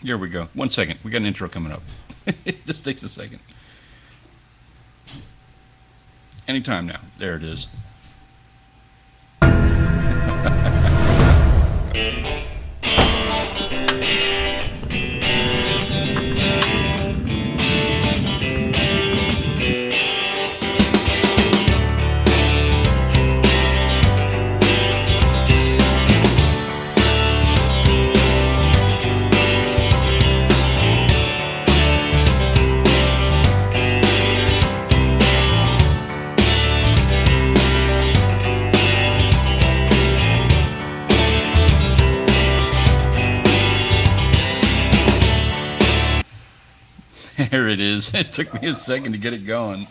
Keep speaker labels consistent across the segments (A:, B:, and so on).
A: Here we go. 1 second. We got an intro coming up. It just takes a second. Anytime now. There it is. There it is. It took me a second to get it going.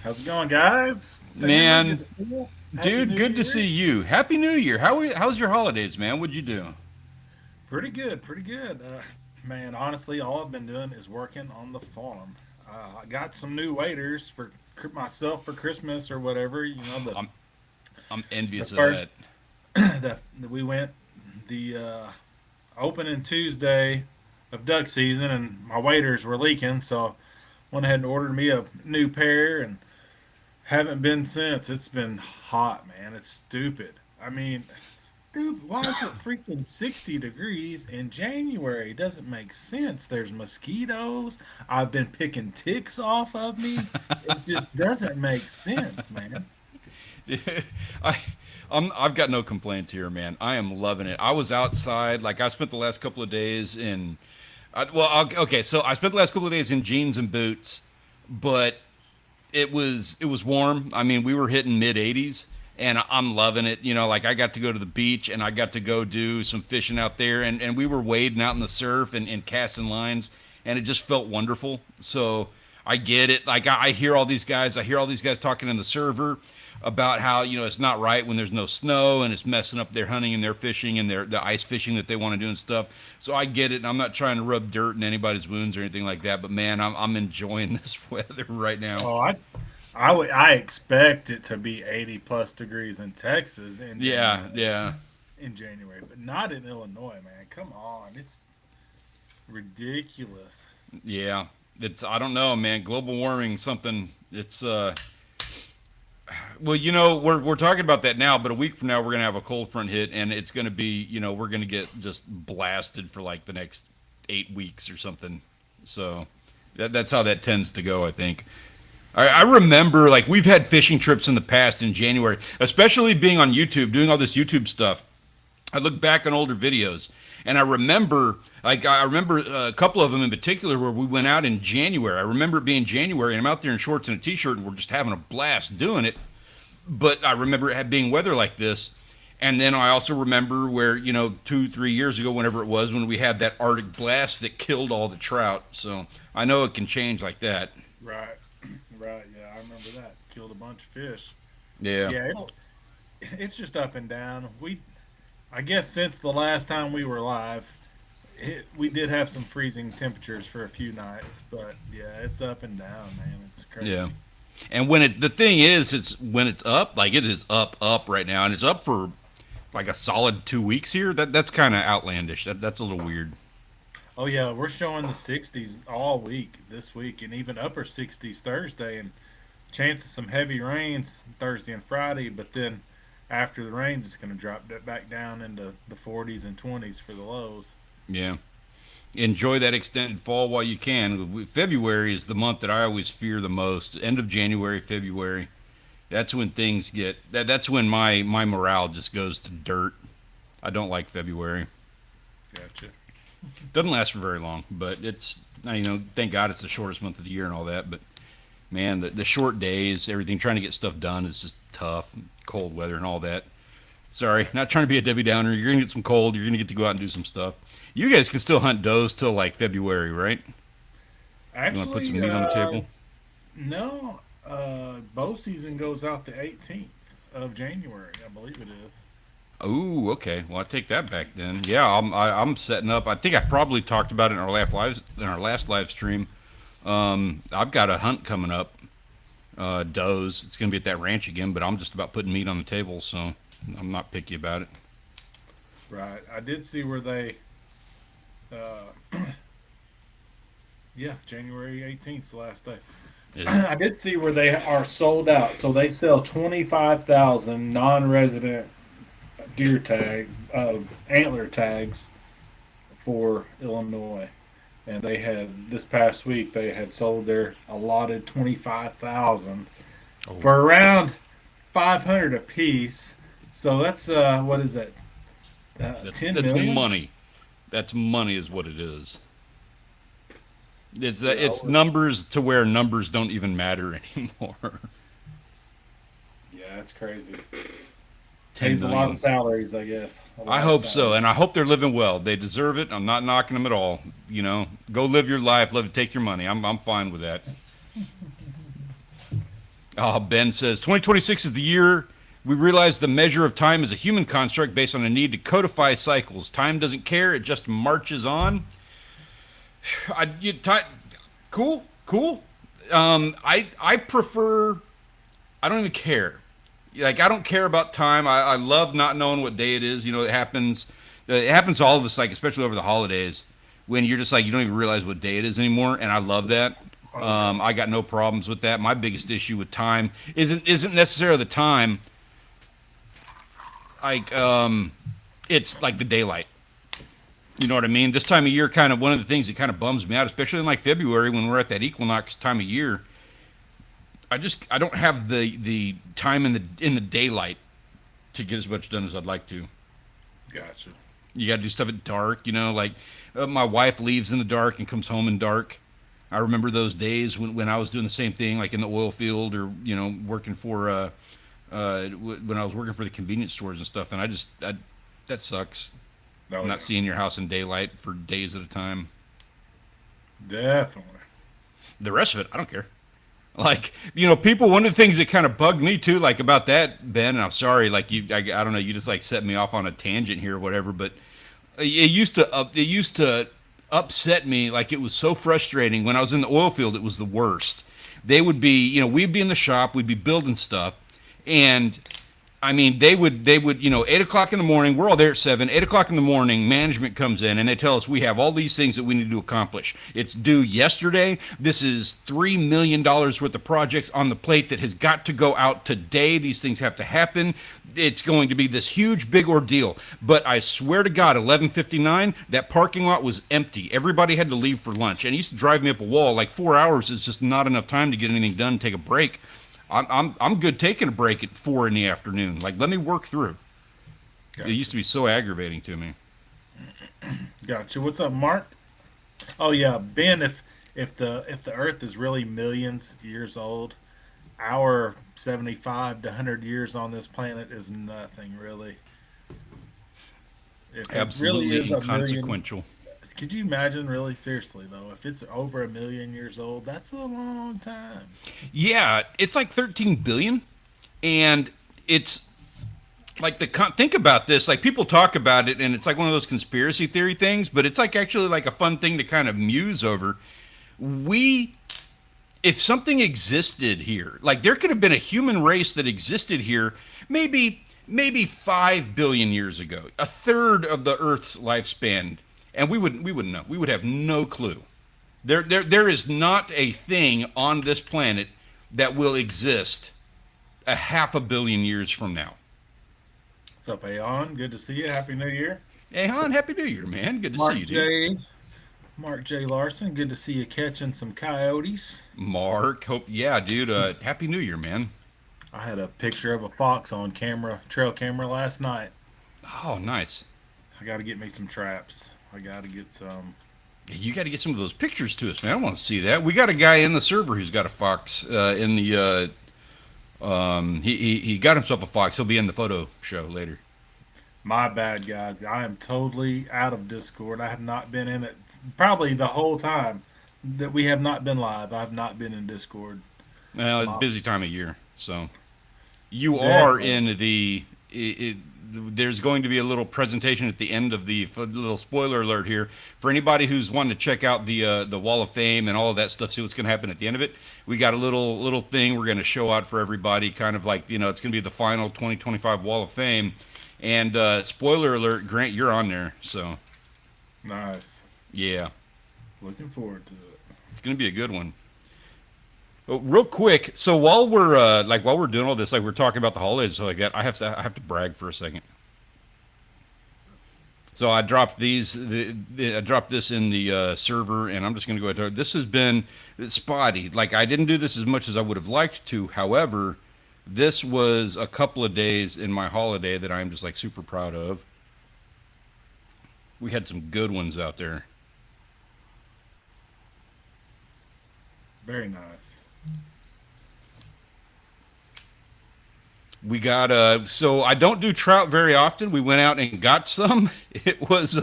B: How's it going, guys? Stanley, good
A: Man,
B: to see you. Happy
A: dude,
B: New
A: good to see
B: Year.
A: you. Happy New Year. How's your holidays, man? What'd you do?
B: Pretty good, pretty good. Man, honestly, all I've been doing is working on the farm. I got some new waders for myself for Christmas or whatever. You know, the
A: I'm I'm
B: the
A: envious of
B: first
A: that.
B: we went the opening Tuesday of duck season, and my waders were leaking, so went ahead and ordered me a new pair, and haven't been since. It's been hot, man. It's stupid. I mean, stupid. Why is it freaking 60 degrees in January? It doesn't make sense. There's mosquitoes. I've been picking ticks off of me. It just doesn't make sense, man.
A: I I've got no complaints here, man. I am loving it. I was outside, like I spent the last couple of days in okay, so I spent the last couple of days in jeans and boots, but it was warm. I mean, we were hitting mid 80s, and I'm loving it. You know, like I got to go to the beach and I got to go do some fishing out there, and we were wading out in the surf and casting lines, and it just felt wonderful. So I get it. Like I hear all these guys. I hear all these guys talking in the server about how it's not right when there's no snow and it's messing up their hunting and their fishing and the ice fishing that they want to do and stuff. So I get it. And I'm not trying to rub dirt in anybody's wounds or anything like that. But man, I'm enjoying this weather right now.
B: Oh, I expect it to be 80 plus degrees in Texas in
A: Yeah,
B: January,
A: yeah,
B: but not in Illinois, man. Come on. It's ridiculous.
A: yeah. It's I don't know, man. Global warming, something. It's well, we're talking about that now, but a week from now we're gonna have a cold front hit, and it's gonna be, we're gonna get just blasted for like the next 8 weeks or something. So that's how that tends to go, I think. I remember like we've had fishing trips in the past in January, especially being on YouTube, doing all this YouTube stuff. I look back on older videos, and I remember a couple of them in particular where we went out in January. I remember it being January, and I'm out there in shorts and a t-shirt, and we're just having a blast doing it. But I remember it being weather like this. And then I also remember where, 2, 3 years ago, whenever it was, when we had that Arctic blast that killed all the trout. So I know it can change like that.
B: Right. Right. Yeah, I remember that. Killed a bunch of fish.
A: Yeah.
B: Yeah, it's just up and down. I guess since the last time we were live, we did have some freezing temperatures for a few nights, but yeah, it's up and down, man. It's
A: Yeah.
B: crazy.
A: And the thing is, it's when it's up, like it is up right now, and it's up for like a solid 2 weeks here. That's kind of outlandish. That's a little weird.
B: Oh yeah, we're showing the 60s all week this week, and even upper 60s Thursday, and chance of some heavy rains Thursday and Friday. But then after the rains, it's going to drop back down into the 40s and 20s for the lows.
A: Yeah. Enjoy that extended fall while you can. February is the month that I always fear the most. End of January, February. That's when things get. That's when my morale just goes to dirt. I don't like February.
B: Gotcha.
A: Doesn't last for very long, but it's thank God it's the shortest month of the year and all that. But man, the short days, everything trying to get stuff done is just tough. Cold weather and all that. Sorry, not trying to be a Debbie Downer. You're gonna get some cold. You're gonna get to go out and do some stuff. You guys can still hunt does till like February, right? You want to put some
B: Actually,
A: meat on the table?
B: no. Bow season goes out the 18th of January, I believe it is.
A: Oh, okay. Well, I take that back then. Yeah, I'm setting up. I think I probably talked about it in our last live stream. I've got a hunt coming up. Does it's gonna be at that ranch again, but I'm just about putting meat on the table, so I'm not picky about it.
B: Right. I did see where they Uh, yeah, January 18th is the last day.
A: Is it?
B: I did see where they are sold out. So they sell 25,000 non-resident deer tag antler tags for Illinois, and they had this past week they had sold their allotted 25,000
A: Oh,
B: for around 500 a piece. So that's what is that? Ten
A: that's
B: million?
A: money. That's money, is what it is.
B: Yeah,
A: It's numbers to where numbers don't even matter anymore.
B: yeah, that's crazy.
A: 10
B: Pays a lot of
A: million.
B: salaries, I guess. A
A: I
B: lot of
A: hope so,
B: salaries.
A: and I hope they're living well. They deserve it. I'm not knocking them at all. You know, go live your life. Let it take your money. I'm fine with that. Ben says 2026 is the year we realize the measure of time is a human construct based on a need to codify cycles. Time doesn't care; it just marches on. Cool, cool. I prefer. I don't even care. Like I don't care about time. I love not knowing what day it is. You know, it happens. It happens to all of us. Like especially over the holidays, when you're just like you don't even realize what day it is anymore. And I love that.
B: Oh yeah.
A: I got no problems with that. My biggest issue with time isn't necessarily the time. Like it's like the daylight. You know what I mean? This time of year, kind of one of the things that kind of bums me out, especially in like February when we're at that equinox time of year. I don't have the time in the daylight to get as much done as I'd like to.
B: Gotcha.
A: You got to do stuff at dark, you know. Like my wife leaves in the dark and comes home in dark. I remember those days when I was doing the same thing, like in the oil field or you know working for when I was working for the convenience stores and stuff. And that sucks.
B: Oh
A: Not
B: yeah.
A: seeing your house in daylight for days at a time.
B: Definitely.
A: The rest of it, I don't care. Like you know, people. One of the things that kind of bugged me too, like about that, Ben. And I'm sorry, like I don't know, you just like set me off on a tangent here or whatever. But it used to upset me. Like it was so frustrating when I was in the oil field. It was the worst. They would be, you know, we'd be in the shop, we'd be building stuff, and I mean, they would, you know, 8 o'clock in the morning. We're all there at 7. 8 o'clock in the morning, management comes in and they tell us we have all these things that we need to accomplish. It's due yesterday. This is $3 million worth of projects on the plate that has got to go out today. These things have to happen. It's going to be this huge, big ordeal. But I swear to God, 11:59, that parking lot was empty. Everybody had to leave for lunch, and it used to drive me up a wall. Like 4 hours is just not enough time to get anything done, and take a break. I'm good taking a break at 4 in the afternoon. Like let me work through. It used
B: Gotcha.
A: to be so aggravating to me.
B: Gotcha. What's up, Mark? Oh yeah, Ben. If the Earth is really millions years old, our 75 to 100 years on this planet is nothing really. If it really
A: Absolutely
B: is a million,
A: inconsequential.
B: could you imagine? Really seriously though, if it's over a million years old, that's a long time.
A: Yeah, it's like 13 billion, and it's like think about this. Like people talk about it, and it's like one of those conspiracy theory things, but it's like actually like a fun thing to kind of muse over. We if something existed here, like there could have been a human race that existed here maybe 5 billion years ago, a third of the Earth's lifespan, and we wouldn't know. We would have no clue. There is not a thing on this planet that will exist a half a billion years from now.
B: What's up, Aon? Good to see you. Happy New Year.
A: Hey, Han, Happy New Year, man. Good to see
B: Mark
A: you, dude.
B: J. Mark J. Larson. Good to see you catching some coyotes.
A: Mark, hope, yeah, dude. Happy New Year, man.
B: I had a picture of a fox on camera, trail camera last night.
A: Oh, nice.
B: I got to get me some traps. I got to get some.
A: You got to get some of those pictures to us, man. I want to see that. We got a guy in the server who's got a fox in the. He got himself a fox. He'll be in the photo show later.
B: My bad, guys. I am totally out of Discord. I have not been in it probably the whole time that we have not been live. I have not been in Discord.
A: Well, it's a
B: My,
A: busy time of year, so you are
B: definitely.
A: in the. There's going to be a little presentation at the end of the little spoiler alert here for anybody who's wanting to check out the Wall of Fame and all of that stuff. See what's going to happen at the end of it. We got a little thing we're going to show out for everybody. Kind of like it's going to be the final 2025 Wall of Fame. And spoiler alert, Grant, you're on there. So
B: Nice.
A: Yeah,
B: Looking forward to it.
A: it's gonna be a good one. Oh, real quick, so while we're doing all this, like we're talking about the holidays and stuff like that, I have to brag for a second. So I dropped I dropped this in the server, and I'm just going to go ahead. This has been spotty. Like I didn't do this as much as I would have liked to. However, this was a couple of days in my holiday that I'm just like super proud of. We had some good ones out there.
B: Very nice.
A: We got so I don't do trout very often. We went out and got some. It was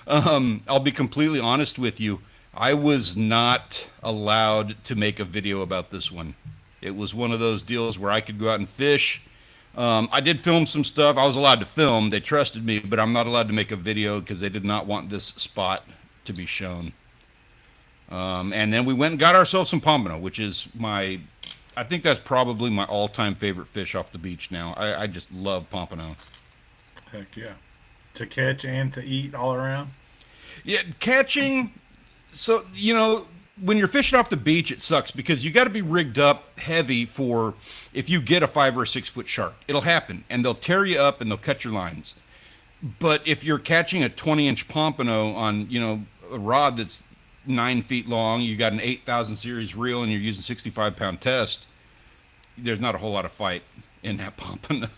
A: I'll be completely honest with you. I was not allowed to make a video about this one. It was one of those deals where I could go out and fish. I did film some stuff. I was allowed to film. They trusted me, but I'm not allowed to make a video because they did not want this spot to be shown. And then we went and got ourselves some pompano, which is I think that's probably my all-time favorite fish off the beach now. I just love pompano.
B: Heck yeah. To catch and to eat all around.
A: Yeah, catching. So, when you're fishing off the beach, it sucks because you got to be rigged up heavy for if you get a 5 or 6 foot shark. It'll happen, and they'll tear you up and they'll cut your lines. But if you're catching a 20-inch pompano on, a rod that's 9 feet long, you got an 8,000 series reel, and you're using 65-pound test, there's not a whole lot of fight in that pompano.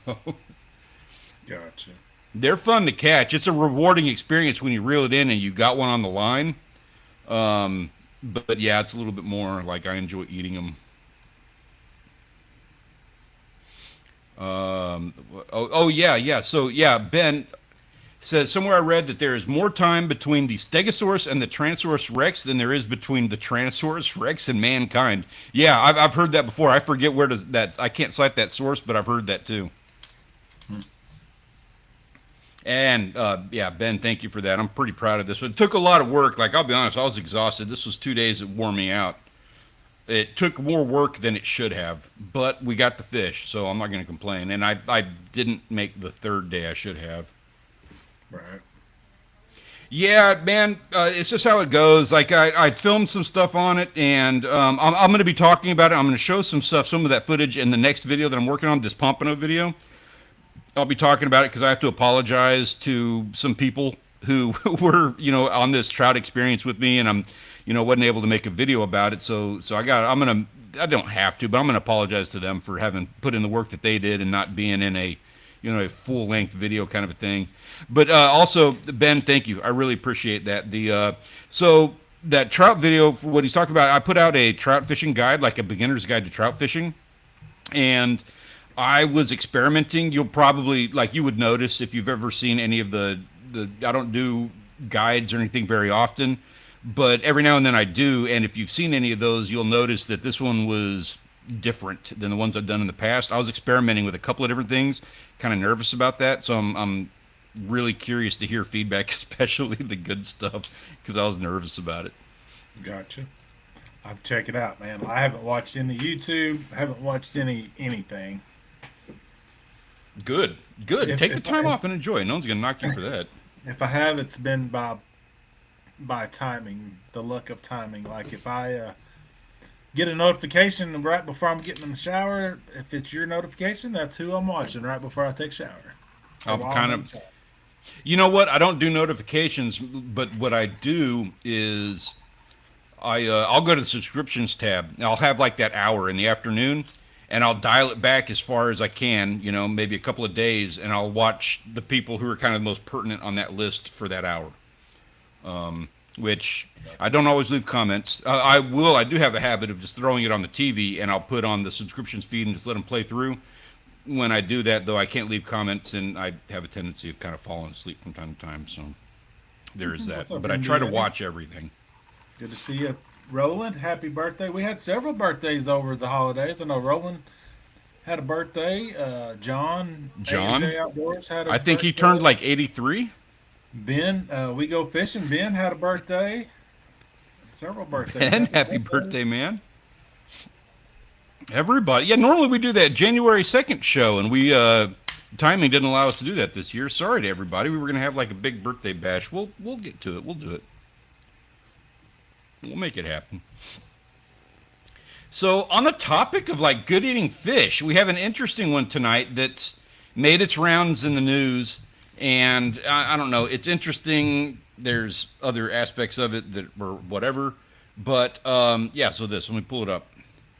B: Gotcha.
A: They're fun to catch. It's a rewarding experience when you reel it in and you got one on the line. But yeah, it's a little bit more like I enjoy eating them. Yeah. So yeah, Ben says somewhere I read that there is more time between the Stegosaurus and the Tyrannosaurus Rex than there is between the Tyrannosaurus Rex and mankind. Yeah, I've heard that before. I forget where does that. I can't cite that source, but I've heard that too. And yeah, Ben, thank you for that. I'm pretty proud of this. It took a lot of work. Like I'll be honest, I was exhausted. This was 2 days that wore me out. It took more work than it should have, but we got the fish, so I'm not going to complain. And I didn't make the third day I should have.
B: Right.
A: Yeah, man, it's just how it goes. Like I filmed some stuff on it, and I'm going to be talking about it. I'm going to show some stuff, some of that footage in the next video that I'm working on, this Pompano video. I'll be talking about it because I have to apologize to some people who were, on this trout experience with me, and I'm, wasn't able to make a video about it. So I don't have to, but I'm gonna apologize to them for having put in the work that they did and not being in a, a full length video kind of a thing. But also, Ben, thank you. I really appreciate that. So that trout video, what he's talking about, I put out a trout fishing guide, like a beginner's guide to trout fishing, and I was experimenting. You'll probably, like you would notice if you've ever seen any of the I don't do guides or anything very often, but every now and then I do. And if you've seen any of those, you'll notice that this one was different than the ones I've done in the past. I was experimenting with a couple of different things, kind of nervous about that. So I'm really curious to hear feedback, especially the good stuff, because I was nervous about it.
B: Gotcha. I'll check it out, man. I haven't watched any YouTube. I haven't watched anything.
A: Good. Take the time off and enjoy. No one's gonna knock you for that.
B: If I have, it's been by timing, the luck of timing. Like if I get a notification right before I'm getting in the shower, if it's your notification, that's who I'm watching right before I take a shower.
A: I'm kind of, you know what? I don't do notifications, but what I do is I'll go to the subscriptions tab. I'll have like that hour in the afternoon, and I'll dial it back as far as I can, maybe a couple of days, and I'll watch the people who are kind of the most pertinent on that list for that hour. Which I don't always leave comments. I do have a habit of just throwing it on the TV, and I'll put on the subscriptions feed and just let them play through. When I do that, though, I can't leave comments, and I have a tendency of kind of falling asleep from time to time, so there is that. But I try to watch everything.
B: Good to see you. Roland, happy birthday. We had several birthdays over the holidays. I know Roland had a birthday. John AJ Outdoors had a birthday.
A: I think he turned like 83.
B: Ben, we go fishing. Ben had a birthday. Several birthdays.
A: Ben, happy birthday, man. Everybody. Yeah, normally we do that January 2nd show, and we timing didn't allow us to do that this year. Sorry to everybody. We were going to have like a big birthday bash. We'll get to it. We'll do it. We'll make it happen. So, on the topic of like good eating fish, we have an interesting one tonight that's made its rounds in the news, and I don't know, it's interesting. There's other aspects of it that were whatever, but yeah. So this, let me pull it up,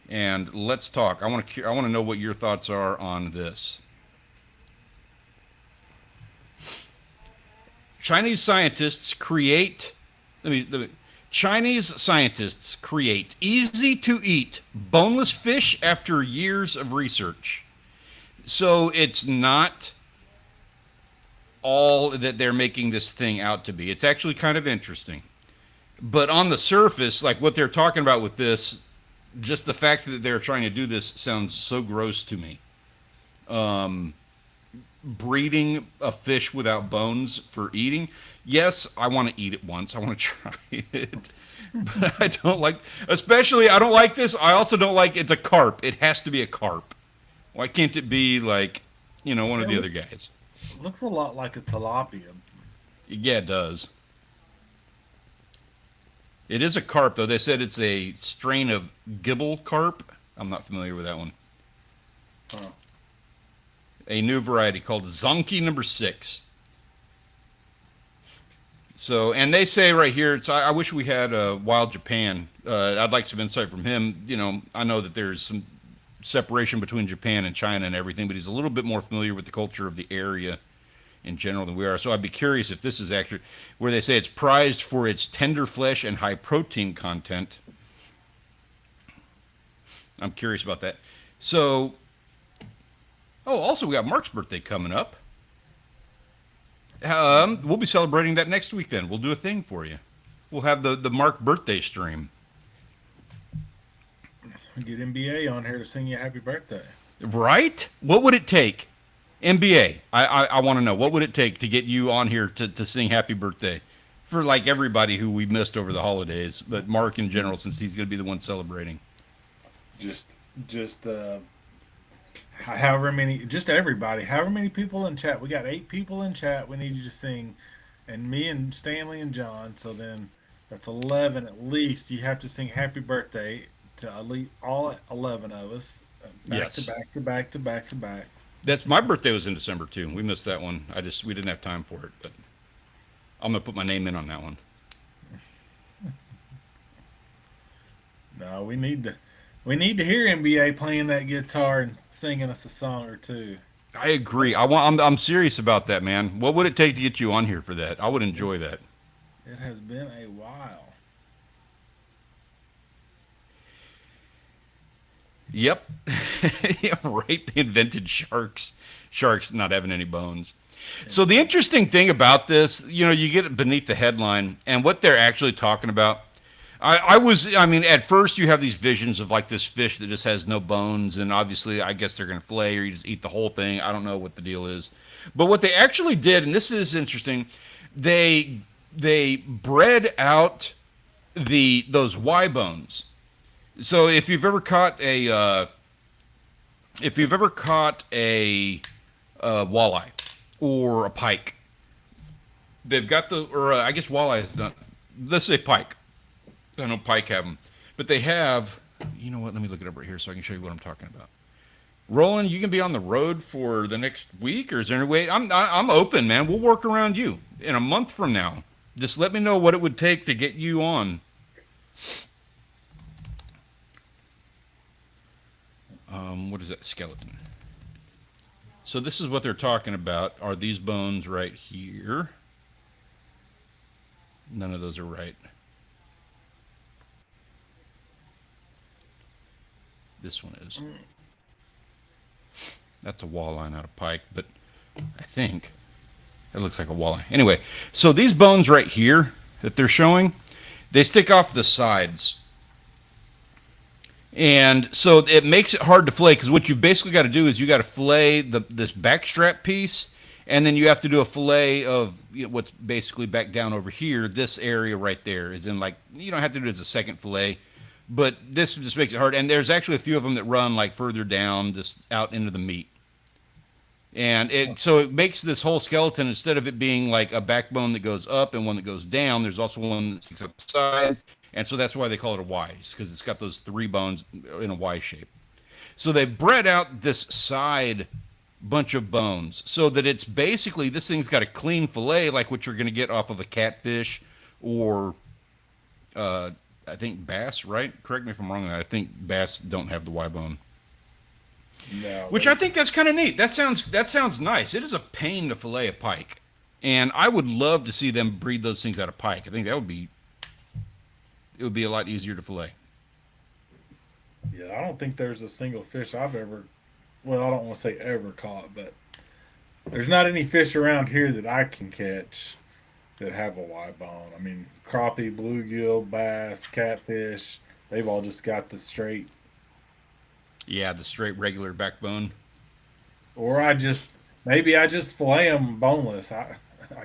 A: and let's talk. I want to know what your thoughts are on this. Chinese scientists create. Let me Chinese scientists create easy to eat boneless fish after years of research. So it's not all that they're making this thing out to be. It's actually kind of interesting. But on the surface, like what they're talking about with this, just the fact that they're trying to do this sounds so gross to me. Breeding a fish without bones for eating. Yes, I want to eat it once. I want to try it. But I don't like, especially, I don't like this. I also don't like it's a carp. It has to be a carp. Why can't it be like, one of the other guys?
B: Looks a lot like a tilapia.
A: Yeah, it does. It is a carp, though. They said it's a strain of gibble carp. I'm not familiar with that one.
B: Huh.
A: A new variety called Zonky number 6. So, and they say right here, I wish we had Wild Japan. I'd like some insight from him. I know that there's some separation between Japan and China and everything, but he's a little bit more familiar with the culture of the area in general than we are. So I'd be curious if this is actually where they say it's prized for its tender flesh and high protein content. I'm curious about that. So, also we got Mark's birthday coming up. We'll be celebrating that next week then. We'll do a thing for you. We'll have the Mark birthday stream.
B: Get NBA on here to sing you happy birthday.
A: Right? What would it take? NBA, I want to know. What would it take to get you on here to sing happy birthday? For like everybody who we missed over the holidays, but Mark in general, since he's going to be the one celebrating.
B: Just everybody, however many people in chat. We got 8 people in chat. We need you to sing, and me and Stanley and John. So then that's 11 at least. You have to sing happy birthday to at least all 11 of us. Back to back to back to back.
A: That's my birthday was in December too. We missed that one. We didn't have time for it, but I'm gonna put my name in on that one.
B: No, we need to hear NBA playing that guitar and singing us a song or two.
A: I agree. I'm serious about that, man. What would it take to get you on here for that? I would enjoy that.
B: It has been a while.
A: Yep. Yeah, right. They invented sharks. Sharks not having any bones. So the interesting thing about this, you get beneath the headline and what they're actually talking about. I mean, at first you have these visions of like this fish that just has no bones, and obviously I guess they're going to fillet or you just eat the whole thing. I don't know what the deal is. But what they actually did, and this is interesting, they bred out those Y bones. So if you've ever caught a walleye or a pike, they've got I guess walleye is not. Let's say pike. I know pike have them, but they have. You know what? Let me look it up right here so I can show you what I'm talking about. Roland, you can be on the road for the next week, or is there any way? I'm open, man. We'll work around you in a month from now. Just let me know what it would take to get you on. What is that? Skeleton. So this is what they're talking about. Are these bones right here? None of those are right. This one is. That's a walleye, not a pike, but I think it looks like a walleye. Anyway, so these bones right here that they're showing, they stick off the sides. And so it makes it hard to fillet because what you basically got to do is you got to fillet this backstrap piece, and then you have to do a fillet of what's basically back down over here. This area right there is in like, you don't have to do it as a second fillet, but this just makes it hard. And there's actually a few of them that run like further down, just out into the meat. And so it makes this whole skeleton, instead of it being like a backbone that goes up and one that goes down, there's also one that sticks up the side. And so that's why they call it a Y, because it's got those three bones in a Y shape. So they bred out this side bunch of bones so that it's basically, this thing's got a clean fillet like what you're going to get off of a catfish or I think bass, right? Correct me if I'm wrong. I think bass don't have the Y bone.
B: No,
A: Which I think that's kind of neat. That sounds nice. It is a pain to fillet a pike, and I would love to see them breed those things out of pike. I think it would be a lot easier to fillet.
B: yeah, I don't think there's a single fish I've ever, well, I don't want to say ever caught, but there's not any fish around here that I can catch that have a Y bone. I mean, crappie, bluegill, bass, catfish, they've all just got the straight.
A: Yeah, the straight regular backbone.
B: Or maybe I just fillet them boneless. I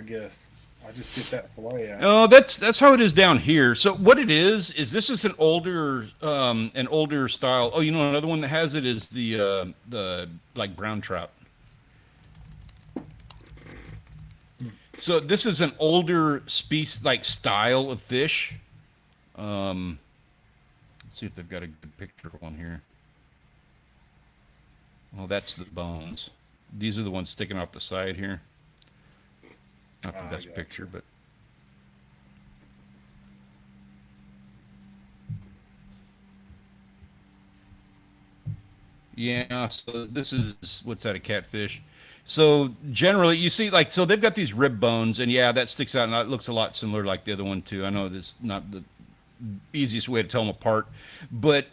B: guess I just get that fillet out.
A: Oh, that's how it is down here. So what it is this is an older style. Oh, you know another one that has it is the like brown trout. So this is an older species like style of fish. Let's see if they've got a good picture on here. Well, that's the bones. These are the ones sticking off the side here. Not the best picture, but yeah. So this is what's that, a catfish? So generally, you see, like, so they've got these rib bones, and yeah, that sticks out, and it looks a lot similar like the other one too. I know that's not the easiest way to tell them apart, but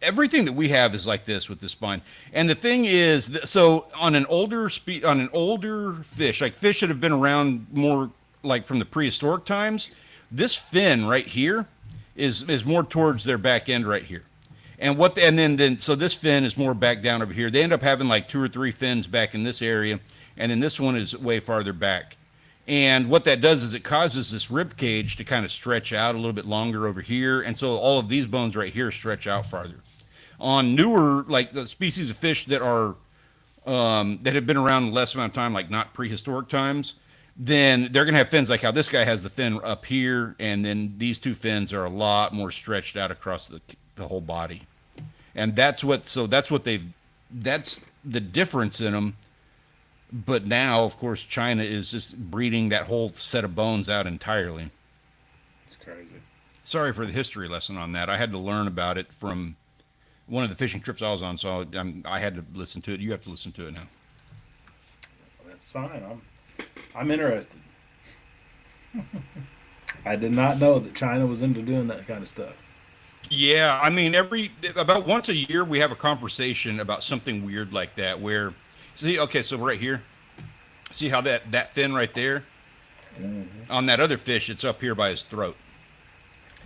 A: everything that we have is like this with the spine. And the thing is, so on an older fish, like fish that have been around more like from the prehistoric times, this fin right here is more towards their back end right here. And then so this fin is more back down over here. They end up having like 2 or 3 fins back in this area, and then this one is way farther back. And what that does is it causes this rib cage to kind of stretch out a little bit longer over here, and so all of these bones right here stretch out farther. On newer, like the species of fish that are that have been around less amount of time, like not prehistoric times, then they're gonna have fins like how this guy has the fin up here, and then these two fins are a lot more stretched out across the whole body. And that's the difference in them. But now, of course, China is just breeding that whole set of bones out entirely.
B: It's crazy.
A: Sorry for the history lesson on that. I had to learn about it from one of the fishing trips I was on, so I had to listen to it. You have to listen to it now.
B: That's fine. I'm interested. I did not know that China was into doing that kind of stuff.
A: Yeah, I mean, about once a year we have a conversation about something weird like that. Where, see, okay, so right here, see how that fin right there on that other fish, it's up here by his throat,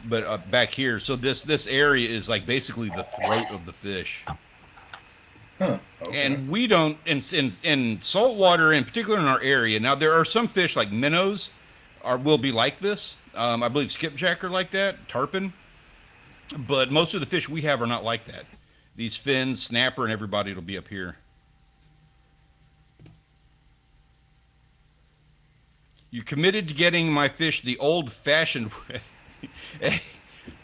A: but back here, so this area is like basically the throat of the fish.
B: Huh. Okay.
A: And we don't in salt water, in particular in our area. Now there are some fish like minnows will be like this. I believe skipjack are like that, tarpon. But most of the fish we have are not like that. These fins, snapper, and everybody will be up here. You're committed to getting my fish the old-fashioned way.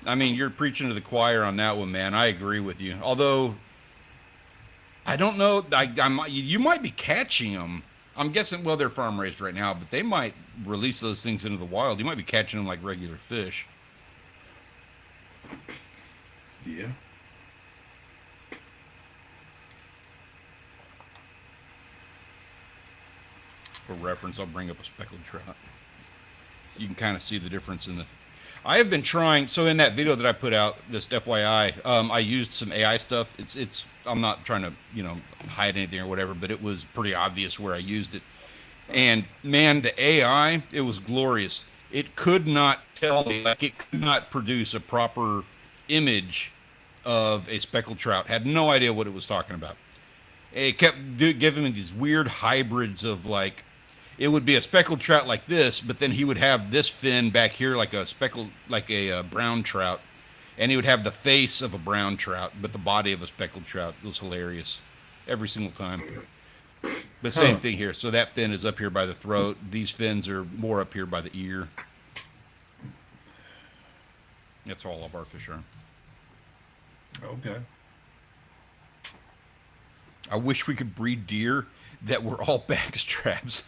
A: I mean, you're preaching to the choir on that one, man. I agree with you. Although, I don't know. You might be catching them. I'm guessing, well, they're farm-raised right now, but they might release those things into the wild. You might be catching them like regular fish.
B: Yeah.
A: For reference, I'll bring up a speckled trout. So you can kind of see the difference in the... I have been trying, so in that video that I put out, just FYI, I used some AI stuff. I'm not trying to, hide anything or whatever, but it was pretty obvious where I used it. And man, the AI, it was glorious. It could not tell me, like it could not produce a proper image of a speckled trout. Had no idea what it was talking about. It kept giving me these weird hybrids of like, it would be a speckled trout like this, but then he would have this fin back here like a brown trout, and he would have the face of a brown trout, but the body of a speckled trout. It was hilarious every single time. But same thing here. So that fin is up here by the throat. These fins are more up here by the ear. That's all of our fish are.
B: Okay.
A: I wish we could breed deer that were all back straps.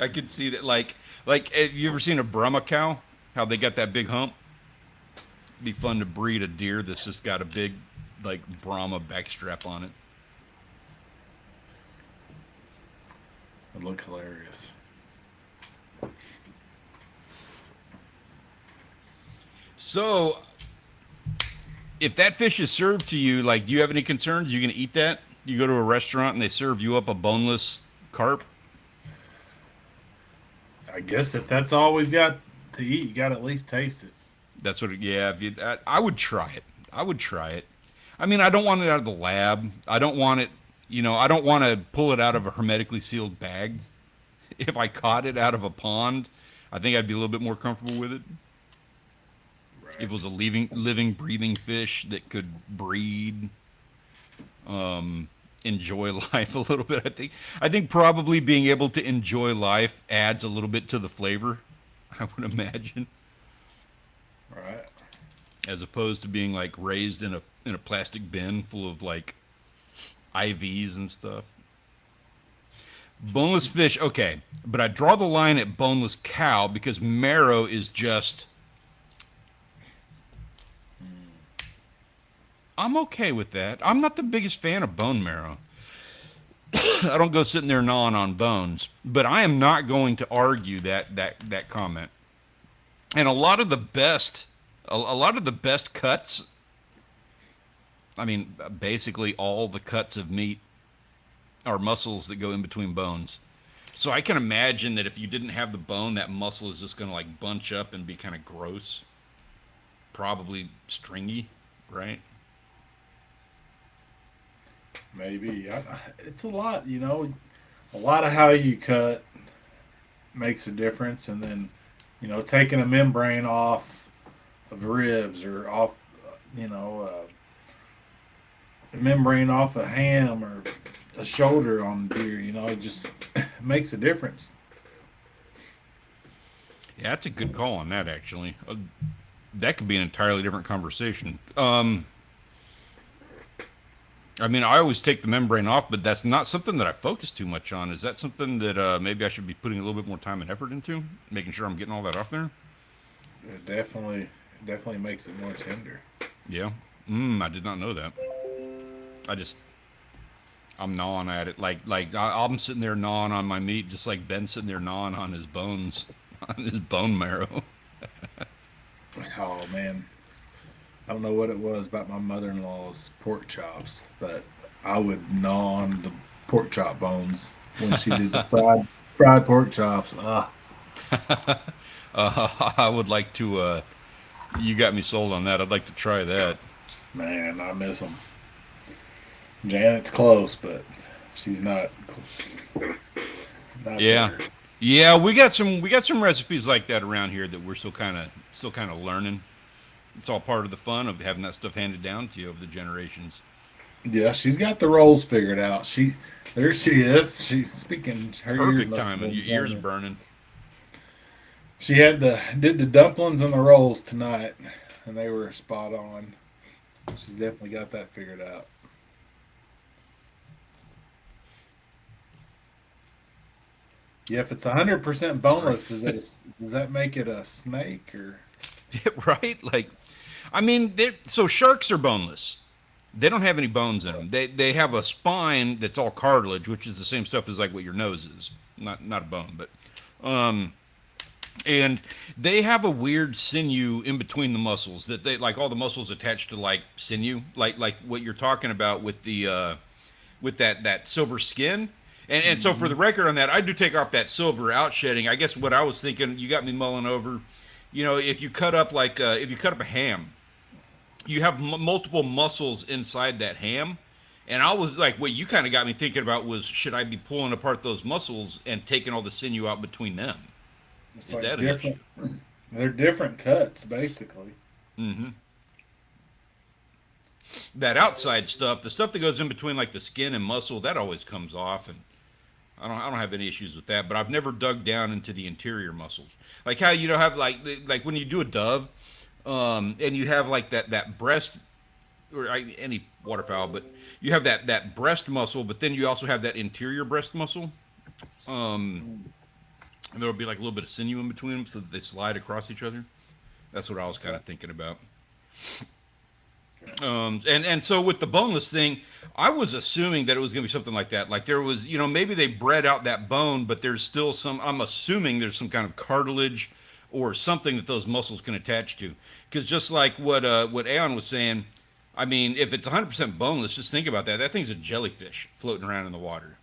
A: I could see that, like, have you ever seen a Brahma cow? How they got that big hump? It'd be fun to breed a deer that's just got a big, like, Brahma backstrap on it.
B: It'd look hilarious.
A: So, if that fish is served to you, like, do you have any concerns? You gonna eat that? You go to a restaurant and they serve you up a boneless carp?
B: I guess if that's all we've got to eat, you got to at least taste it.
A: That's what. Yeah, if you, I would try it. I would try it. I mean, I don't want it out of the lab. I don't want it. I don't want to pull it out of a hermetically sealed bag. If I caught it out of a pond, I think I'd be a little bit more comfortable with it.
B: Right.
A: If it was a living, breathing fish that could breed, enjoy life a little bit. I think probably being able to enjoy life adds a little bit to the flavor. I would imagine,
B: Right.
A: as opposed to being like raised in a plastic bin full of like IVs and stuff. Boneless fish, okay, but I draw the line at boneless cow because marrow is just. I'm okay with that. I'm not the biggest fan of bone marrow. I don't go sitting there gnawing on bones, but I am not going to argue that comment. And a lot of the best cuts. I mean, basically all the cuts of meat are muscles that go in between bones. So I can imagine that if you didn't have the bone, that muscle is just going to like bunch up and be kind of gross, probably stringy, right?
B: Maybe. It's a lot, a lot of how you cut makes a difference. And then, taking a membrane off of ribs or off, a membrane off a ham or a shoulder on deer, it just makes a difference.
A: Yeah, that's a good call on that, actually. That could be an entirely different conversation. I mean, I always take the membrane off, but that's not something that I focus too much on. Is that something that maybe I should be putting a little bit more time and effort into, making sure I'm getting all that off there?
B: It definitely makes it more tender.
A: Yeah. I did not know that. I'm gnawing at it I'm sitting there gnawing on my meat, just like Ben's sitting there gnawing on his bones, on his bone marrow.
B: Oh man, I don't know what it was about my mother-in-law's pork chops, but I would gnaw on the pork chop bones when she did the fried pork chops.
A: I would like to. You got me sold on that. I'd like to try that.
B: Man, I miss them. Janet's close, but she's not. Not
A: Yeah,
B: there.
A: yeah. We got some recipes like that around here that we're still kind of learning. It's all part of the fun of having that stuff handed down to you over the generations.
B: Yeah, she's got the rolls figured out. There she is. She's speaking. Her ears
A: Perfect
B: must have
A: timing.
B: been
A: Your ears
B: burning.
A: burning.
B: She did the dumplings and the rolls tonight, and they were spot on. She's definitely got that figured out. Yeah, if it's 100%
A: Sorry.
B: boneless, does that make it a snake or?
A: Right? Like, I mean, so sharks are boneless. They don't have any bones in them. They have a spine that's all cartilage, which is the same stuff as like what your nose is. Not a bone, but and they have a weird sinew in between the muscles that they like all the muscles attached to like sinew, like what you're talking about with the with that silver skin. And so for the record on that, I do take off that silver outshedding. I guess what I was thinking, you got me mulling over. If you cut up if you cut up a ham, you have multiple muscles inside that ham. And I was like, what you kind of got me thinking about was, should I be pulling apart those muscles and taking all the sinew out between them?
B: It's
A: Is
B: like
A: that an issue?
B: different. They're different cuts, basically.
A: Mm-hmm. That outside stuff, the stuff that goes in between like the skin and muscle, that always comes off, and I don't have any issues with that. But I've never dug down into the interior muscles, like how you don't have like when you do a dove, and you have like that breast or any waterfowl, but you have that breast muscle, but then you also have that interior breast muscle. And there'll be like a little bit of sinew in between them, so that they slide across each other. That's what I was kind of thinking about. And so with the boneless thing, I was assuming that it was going to be something like that. Like there was, maybe they bred out that bone, but there's still some. I'm assuming there's some kind of cartilage or something that those muscles can attach to. Because just like what Aeon was saying, I mean, if it's 100% boneless, just think about that. That thing's a jellyfish floating around in the water,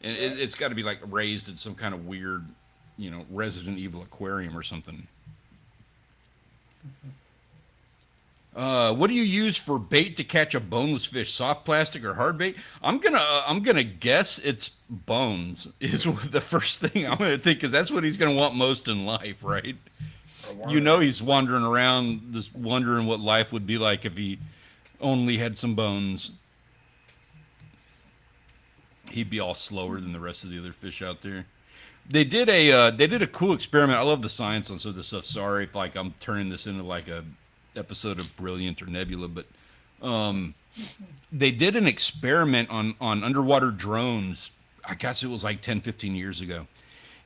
A: and it's got to be like raised in some kind of weird, Resident Evil aquarium or something. What do you use for bait to catch a boneless fish? Soft plastic or hard bait? I'm gonna guess it's bones. Is the first thing I'm gonna think, because that's what he's gonna want most in life, right? He's wandering around just wondering what life would be like if he only had some bones. He'd be all slower than the rest of the other fish out there. They did a cool experiment. I love the science on some of this stuff. Sorry if like I'm turning this into like a episode of Brilliant or Nebula, but they did an experiment on underwater drones. I guess it was like 10, 15 years ago.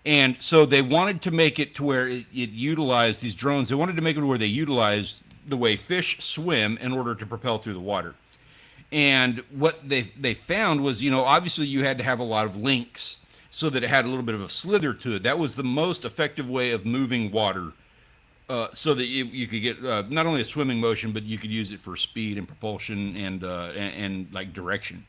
A: And so they wanted to make it to where it utilized these drones. They wanted to make it where they utilized the way fish swim in order to propel through the water. And what they found was, obviously you had to have a lot of links so that it had a little bit of a slither to it. That was the most effective way of moving water, so that you could get not only a swimming motion, but you could use it for speed and propulsion and like direction.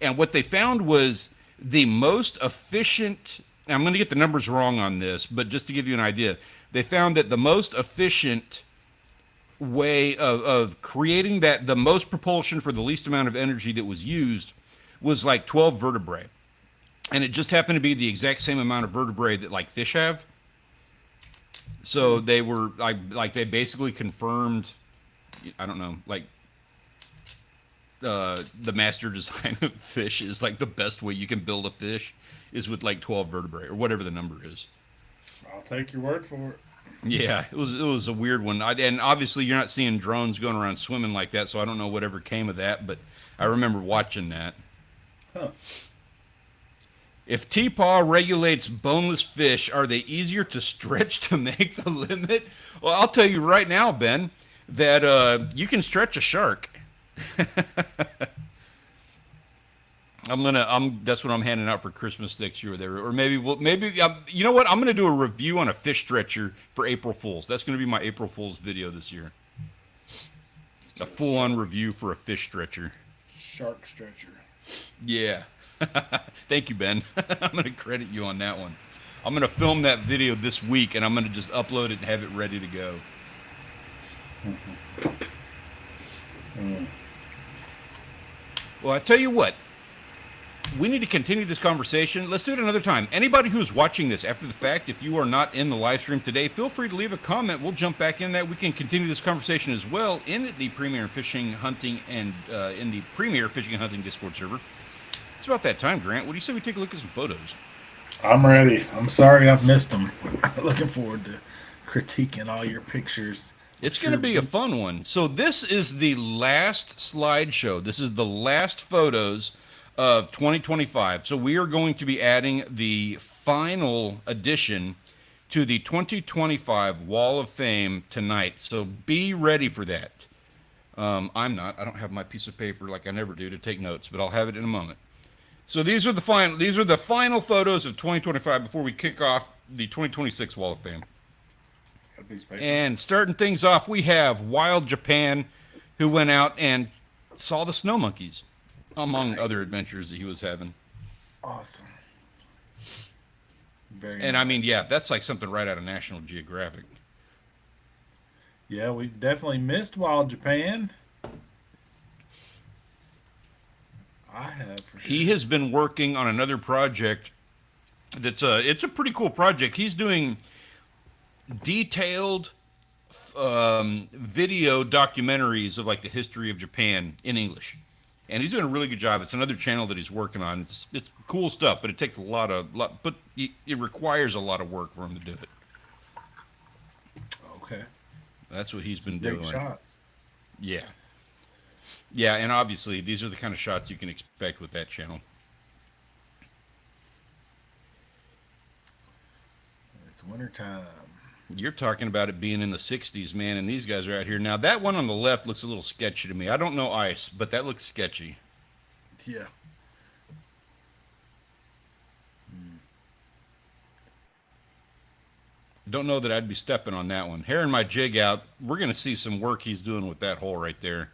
A: And what they found was the most efficient. I'm going to get the numbers wrong on this, but just to give you an idea, they found that the most efficient way of creating the most propulsion for the least amount of energy that was used was like 12 vertebrae. And it just happened to be the exact same amount of vertebrae that like fish have. So they were like they basically confirmed, I don't know, like the master design of fish is like the best way you can build a fish is with like 12 vertebrae or whatever the number is.
B: I'll take your word for it.
A: Yeah, it was a weird one. And obviously you're not seeing drones going around swimming like that, so I don't know whatever came of that, but I remember watching that.
B: Huh.
A: If T-Paw regulates boneless fish, are they easier to stretch to make the limit? Well, I'll tell you right now, Ben, that you can stretch a shark. That's what I'm handing out for Christmas next year there. Or maybe you know what? I'm gonna do a review on a fish stretcher for April Fools. That's gonna be my April Fools video this year. A full-on review for a fish stretcher.
B: Shark stretcher.
A: Yeah. Thank you, Ben. I'm gonna credit you on that one. I'm gonna film that video this week, and I'm gonna just upload it and have it ready to go. Well, I tell you what. We need to continue this conversation. Let's do it another time. Anybody who's watching this after the fact, if you are not in the live stream today, feel free to leave a comment. We'll jump back in that. We can continue this conversation as well in the Premier Fishing Hunting and in the Premier Fishing and Hunting Discord server. It's about that time, Grant. What do you say we take a look at some photos?
B: I'm ready. I'm sorry I've missed them. Looking forward to critiquing all your pictures.
A: It's going to be a fun one. So this is the last slideshow. This is the last photos of 2025. So we are going to be adding the final addition to the 2025 Wall of Fame tonight. So be ready for that. I'm not. I don't have my piece of paper like I never do to take notes, but I'll have it in a moment. So these are the final photos of 2025 before we kick off the 2026 Wall of Fame. And starting things off, we have Wild Japan, who went out and saw the snow monkeys, among other adventures that he was having.
B: Awesome.
A: Very nice. I mean, yeah, that's like something right out of National Geographic.
B: Yeah, we've definitely missed Wild Japan. I have for sure.
A: He has been working on another project it's a pretty cool project. He's doing detailed video documentaries of like the history of Japan in English. and he's doing a really good job. It's another channel that he's working on. It's cool stuff, but it takes a lot, but it requires a lot of work for him to do it.
B: Okay.
A: That's what he's been
B: Big
A: doing.
B: shots.
A: Yeah, yeah, and obviously these are the kind of shots you can expect with that channel.
B: It's wintertime.
A: You're talking about it being in the 60s, man, and these guys are out here. Now, that one on the left looks a little sketchy to me. I don't know ice, but that looks sketchy.
B: Yeah.
A: Don't know that I'd be stepping on that one. Herring my jig out. We're going to see some work he's doing with that hole right there.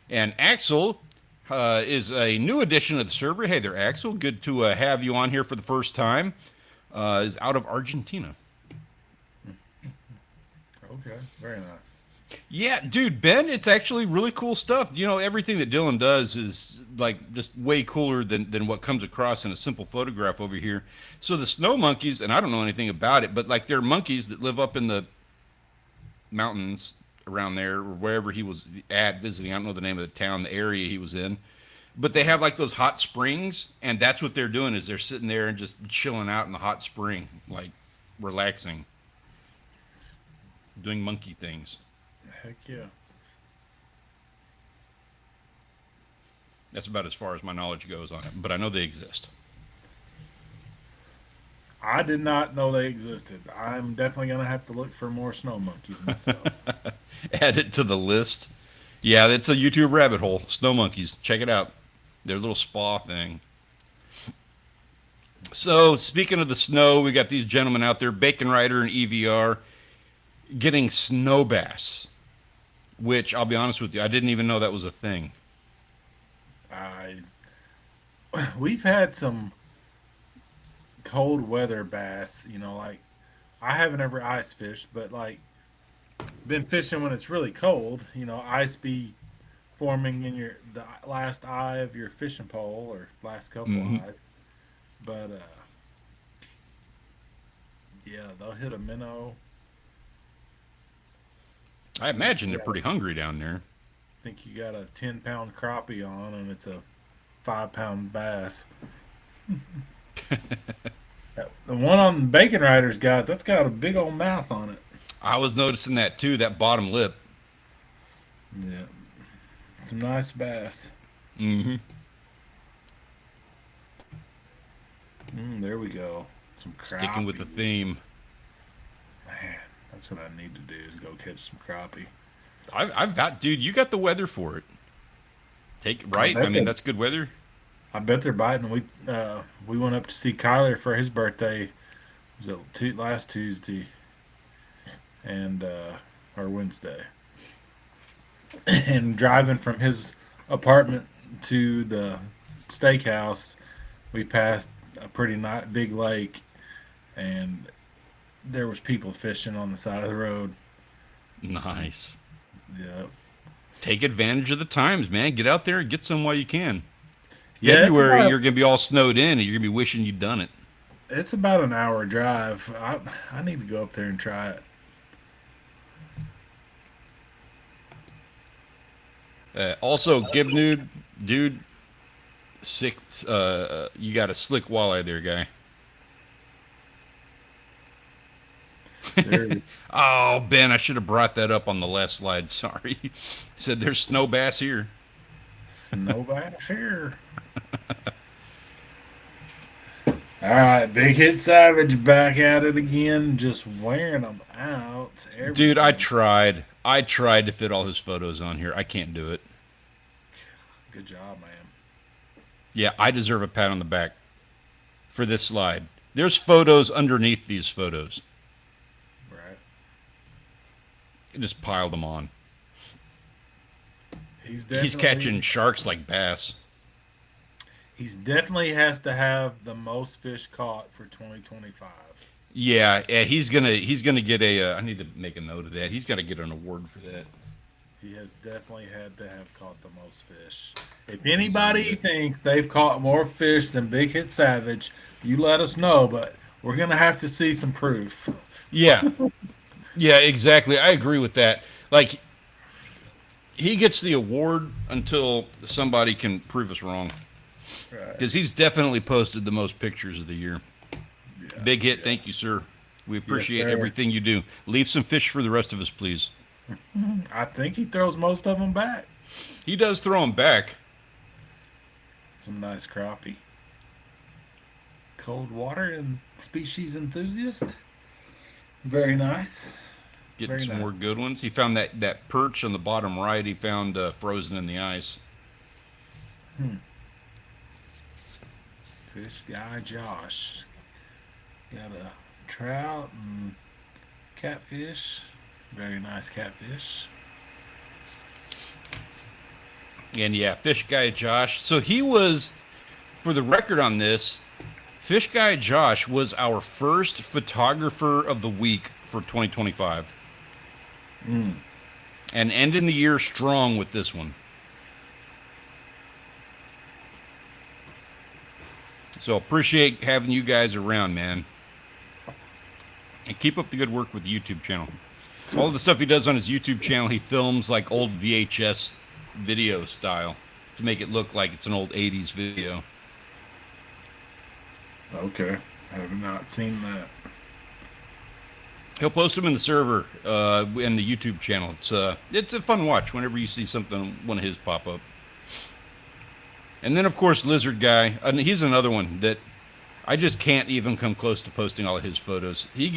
A: And Axel is a new addition to the server. Hey there, Axel. Good to have you on here for the first time. Is out of Argentina.
B: Okay. Very nice.
A: Yeah, dude, Ben, it's actually really cool stuff. You know, everything that Dylan does is like just way cooler than what comes across in a simple photograph over here. So the snow monkeys, and I don't know anything about it, but like they're monkeys that live up in the mountains around there or wherever he was at visiting. I don't know the name of the town, the area he was in. But they have like those hot springs, and that's what they're doing is they're sitting there and just chilling out in the hot spring, like relaxing, doing monkey things.
B: Heck yeah.
A: That's about as far as my knowledge goes on it, but I know they exist.
B: I did not know they existed. I'm definitely going to have to look for more snow monkeys myself.
A: Add it to the list. Yeah, that's a YouTube rabbit hole. Snow monkeys. Check it out. Their little spa thing. So, speaking of the snow, we got these gentlemen out there, Bacon Rider and EVR, getting snow bass. Which, I'll be honest with you, I didn't even know that was a thing.
B: We've had some cold weather bass, like I haven't ever ice fished, but like been fishing when it's really cold, ice be forming in the last eye of your fishing pole or last couple eyes. But yeah, they'll hit a minnow.
A: I imagine they're pretty hungry down there.
B: I think you got a 10-pound crappie on, and it's a 5-pound bass. The one on the Bacon Rider's that's got a big old mouth on it.
A: I was noticing that too, that bottom lip.
B: Yeah. Some nice bass.
A: Mm-hmm.
B: There we go. Some crappie.
A: Sticking with the theme.
B: Man, that's what I need to do is go catch some crappie.
A: I've got, dude, you got the weather for it. Right? I mean, that's good weather.
B: I bet they're biting. We went up to see Kyler for his birthday. It was last Tuesday and or Wednesday. And driving from his apartment to the steakhouse, we passed a pretty big lake, and there was people fishing on the side of the road.
A: Nice.
B: Yeah.
A: Take advantage of the times, man. Get out there and get some while you can.
B: Yeah,
A: February, you're going to be all snowed in, and you're going to be wishing you'd done it.
B: It's about an hour drive. I need to go up there and try it.
A: Also, Gibnude, dude, sick. You got a slick walleye there, guy. Oh, Ben, I should have brought that up on the last slide. Sorry. Said there's snow bass here.
B: Snow bass here. All right, Big Hit Savage back at it again, just wearing them out.
A: Dude, I tried. I tried to fit all his photos on here. I can't do it.
B: Good job, man.
A: Yeah, I deserve a pat on the back for this slide. There's photos underneath these photos.
B: Right.
A: I just piled them on.
B: He's
A: catching sharks like bass.
B: He's definitely has to have the most fish caught for 2025.
A: Yeah, he's gonna get a. I need to make a note of that. He's got to get an award for that.
B: He has definitely had to have caught the most fish. If anybody thinks they've caught more fish than Big Hit Savage, you let us know. But we're gonna have to see some proof.
A: Yeah, yeah, exactly. I agree with that. Like, He gets the award until somebody can prove us wrong.
B: Right.
A: Because he's definitely posted the most pictures of the year.
B: Yeah.
A: Big hit.
B: Yeah.
A: Thank you, sir. We appreciate
B: sir.
A: everything you do. Leave some fish for the rest of us, please.
B: I think he throws most of them back.
A: He does throw them back.
B: Some nice crappie. Cold water and species enthusiast. Very nice.
A: Getting
B: Very
A: some more
B: nice.
A: good ones. He found that perch on the bottom right. He found frozen in the ice.
B: Fish guy Josh. Got a trout and catfish. Very nice catfish.
A: And yeah, fish guy Josh. So he was, for the record on this, fish guy Josh was our first photographer of the week for 2025. And ending the year strong with this one. So appreciate having you guys around, man. And keep up the good work with the YouTube channel. All of the stuff he does on his YouTube channel, he films like old VHS video style to make it look like it's an old 80s video.
B: Okay. I have not seen that.
A: He'll post them in the server and the YouTube channel. It's a fun watch whenever you see something, one of his pop up. And then, of course, Lizard Guy. He's another one that I just can't even come close to posting all of his photos. He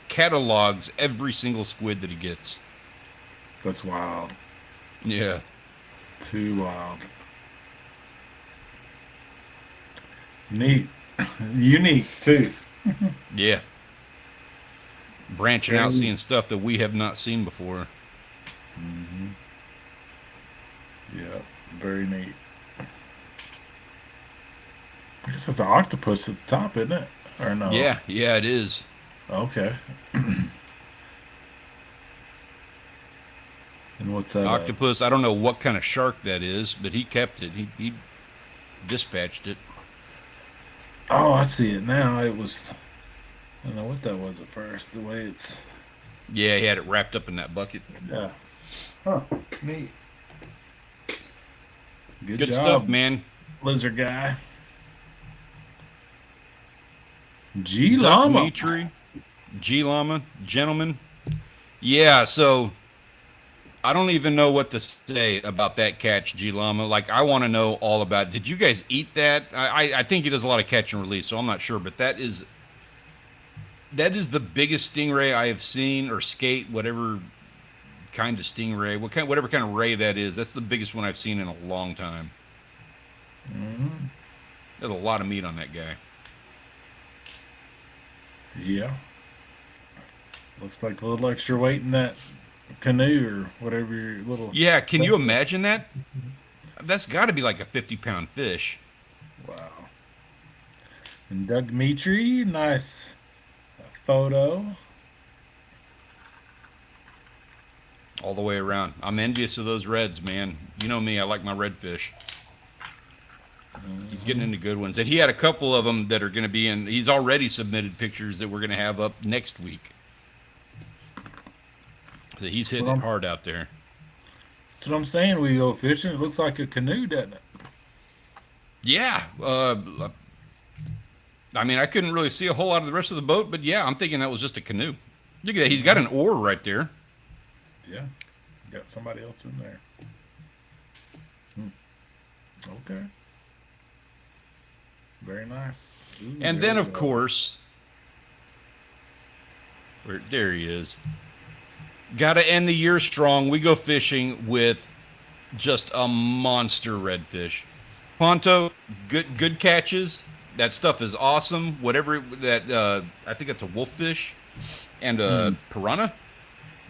A: catalogs every single squid that he gets.
B: That's wild.
A: Yeah.
B: Too wild. Neat. Unique, too.
A: Yeah. Branching out, seeing stuff that we have not seen before.
B: Yeah, very neat. I guess that's an octopus at the top, isn't it? Or no?
A: Yeah, it is.
B: Okay. And what's that?
A: Octopus, I don't know what kind of shark that is, but he kept it. He dispatched it.
B: Oh, I see it now. I don't know what that was at first. The way it's.
A: Yeah, he had it wrapped up in that bucket.
B: Yeah. Huh. Neat. Good job,
A: Stuff, man.
B: Lizard guy. G Llama.
A: Dimitri, G Llama, gentlemen. Yeah, so I don't even know what to say about that catch, G Llama. Like, I want to know all about it. Did you guys eat that? I think he does a lot of catch and release, so I'm not sure, but that is the biggest stingray I have seen, or skate, whatever kind of stingray, whatever kind of ray that is. That's the biggest one I've seen in a long time. There's a lot of meat on that guy.
B: Yeah. Looks like a little extra weight in that canoe or whatever your little.
A: Yeah, can you imagine that? That's got to be like a 50-pound fish.
B: Wow. And Doug Mitri, nice photo.
A: All the way around. I'm envious of those reds, man. You know me, I like my redfish. He's getting into good ones. And he had a couple of them that are going to be in. He's already submitted pictures that we're going to have up next week. So he's hitting it hard out there.
B: That's what I'm saying. We go fishing. It looks like a canoe, doesn't it?
A: Yeah. I mean, I couldn't really see a whole lot of the rest of the boat, but yeah, I'm thinking that was just a canoe. Look at that. He's got an oar right there.
B: Yeah. Got somebody else in there. Okay. Very nice. Ooh,
A: And then, of course, there he is. Got to end the year strong. We go fishing with just a monster redfish. Ponto, good catches. That stuff is awesome. Whatever that, I think it's a wolffish and a piranha.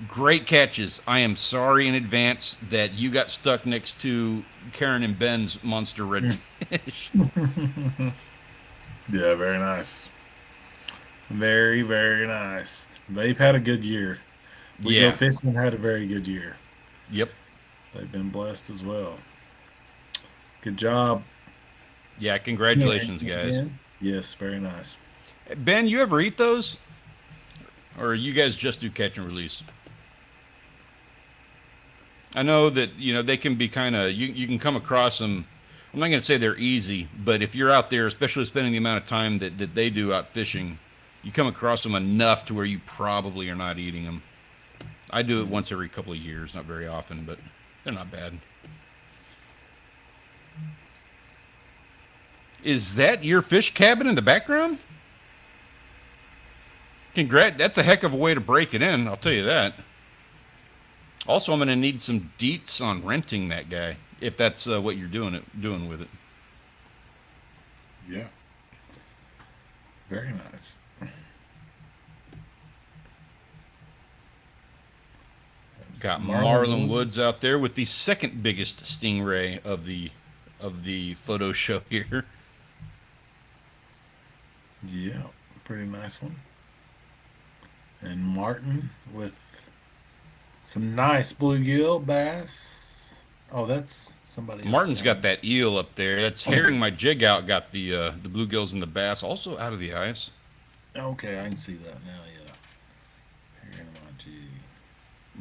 A: Great catches. I am sorry in advance that you got stuck next to Karen and Ben's monster redfish.
B: Yeah, very nice. Very, very nice. They've had a good year. We Go Fishing had a very good year.
A: Yep.
B: They've been blessed as well. Good job.
A: Yeah, congratulations, guys.
B: Yes, very nice.
A: Ben, you ever eat those? Or you guys just do catch and release? I know that, they can be kind of, you can come across them. I'm not going to say they're easy, but if you're out there, especially spending the amount of time that they do out fishing, you come across them enough to where you probably are not eating them. I do it once every couple of years, not very often, but they're not bad. Is that your fish cabin in the background? That's a heck of a way to break it in, I'll tell you that. Also, I'm going to need some deets on renting that guy, if that's what you're doing with it.
B: Yeah. Very nice.
A: Got Marlon Woods out there with the second biggest stingray of the photo show here.
B: Yeah, pretty nice one. And Martin with some nice bluegill bass. Oh, that's somebody else.
A: Martin's got that eel up there. That's herring my jig out. Got the bluegills and the bass also out of the ice.
B: Okay, I can see that now. Yeah. Herring my jig.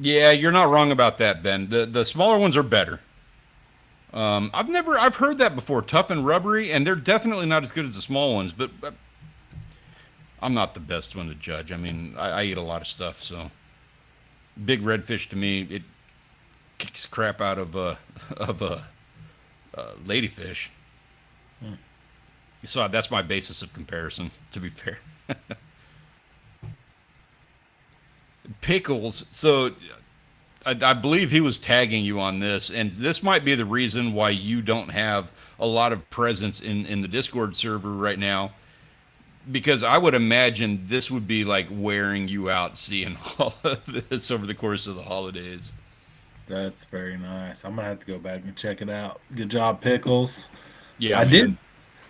A: Yeah, you're not wrong about that, Ben. The smaller ones are better. I've heard that before, tough and rubbery, and they're definitely not as good as the small ones. But I'm not the best one to judge. I mean, I eat a lot of stuff, so big redfish to me, it kicks crap out of ladyfish. So that's my basis of comparison, to be fair. Pickles. So I believe he was tagging you on this, and this might be the reason why you don't have a lot of presence in the Discord server right now. Because I would imagine this would be like wearing you out seeing all of this over the course of the holidays.
B: That's very nice. I'm gonna have to go back and check it out. Good job, Pickles.
A: Yeah,
B: I did.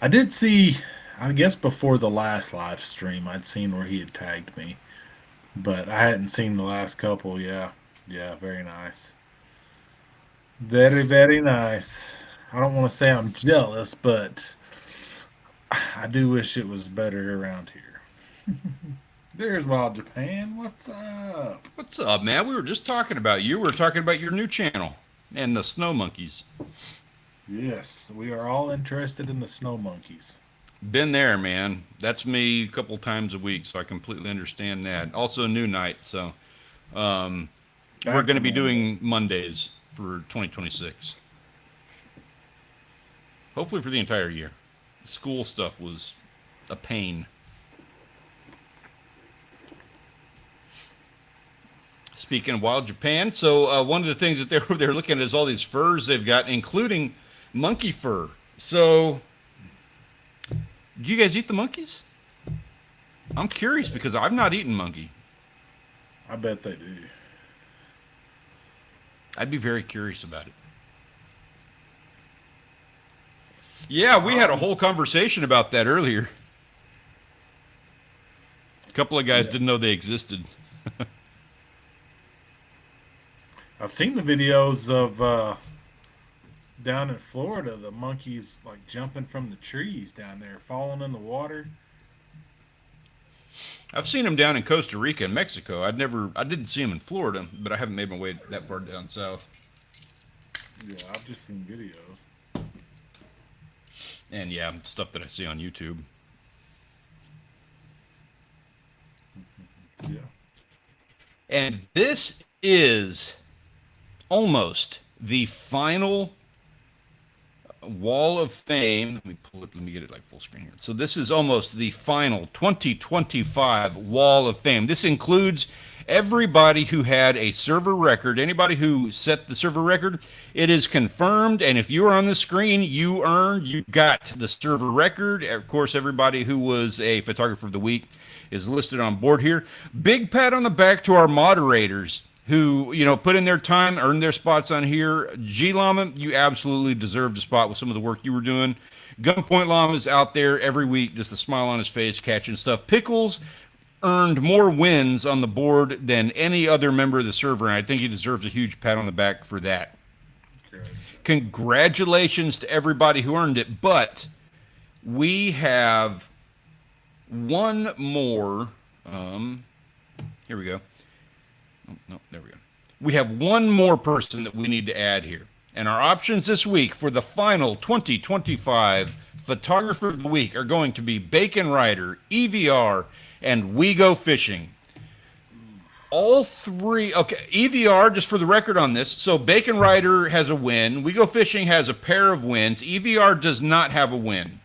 B: I did see. I guess before the last live stream, I'd seen where he had tagged me, but I hadn't seen the last couple. Yeah, yeah, very nice. Very, very nice. I don't want to say I'm jealous, but I do wish it was better around here. There's Wild Japan. What's up?
A: What's up, man? We were just talking about you. We were talking about your new channel and the snow monkeys.
B: Yes, we are all interested in the snow monkeys.
A: Been there, man. That's me a couple times a week, so I completely understand that. Also, new night, so we're going to be doing Mondays for 2026. Hopefully for the entire year. School stuff was a pain. Speaking of Wild Japan, so one of the things that they're looking at is all these furs they've got, including monkey fur. So, do you guys eat the monkeys? I'm curious because I've not eaten monkey.
B: I bet they do.
A: I'd be very curious about it. Yeah, we had a whole conversation about that earlier. A couple of guys didn't know they existed.
B: I've seen the videos of down in Florida, the monkeys like jumping from the trees down there, falling in the water.
A: I've seen them down in Costa Rica and Mexico. I didn't see them in Florida, but I haven't made my way that far down south.
B: Yeah, I've just seen videos.
A: And yeah, stuff that I see on YouTube.
B: Yeah.
A: And this is almost the final Wall of Fame. Let me pull it. Let me get it like full screen here. So this is almost the final 2025 Wall of Fame. This includes everybody who had a server record, anybody who set the server record. It is confirmed, and if you are on the screen, you got the server record. Of course, everybody who was a photographer of the week is listed on board here. Big pat on the back to our moderators who, put in their time, earned their spots on here. G Llama, you absolutely deserved a spot with some of the work you were doing. Gunpoint Llama's out there every week, just a smile on his face, catching stuff. Pickles earned more wins on the board than any other member of the server, and I think he deserves a huge pat on the back for that. Congratulations to everybody who earned it, but we have one more. Here we go. Oh, no, there we go. we have one more person that we need to add here. And our options this week for the final 2025 Photographer of the Week are going to be Bacon Rider, EVR, and We Go Fishing. All three, okay, EVR, just for the record on this, so Bacon Rider has a win, We Go Fishing has a pair of wins, EVR does not have a win.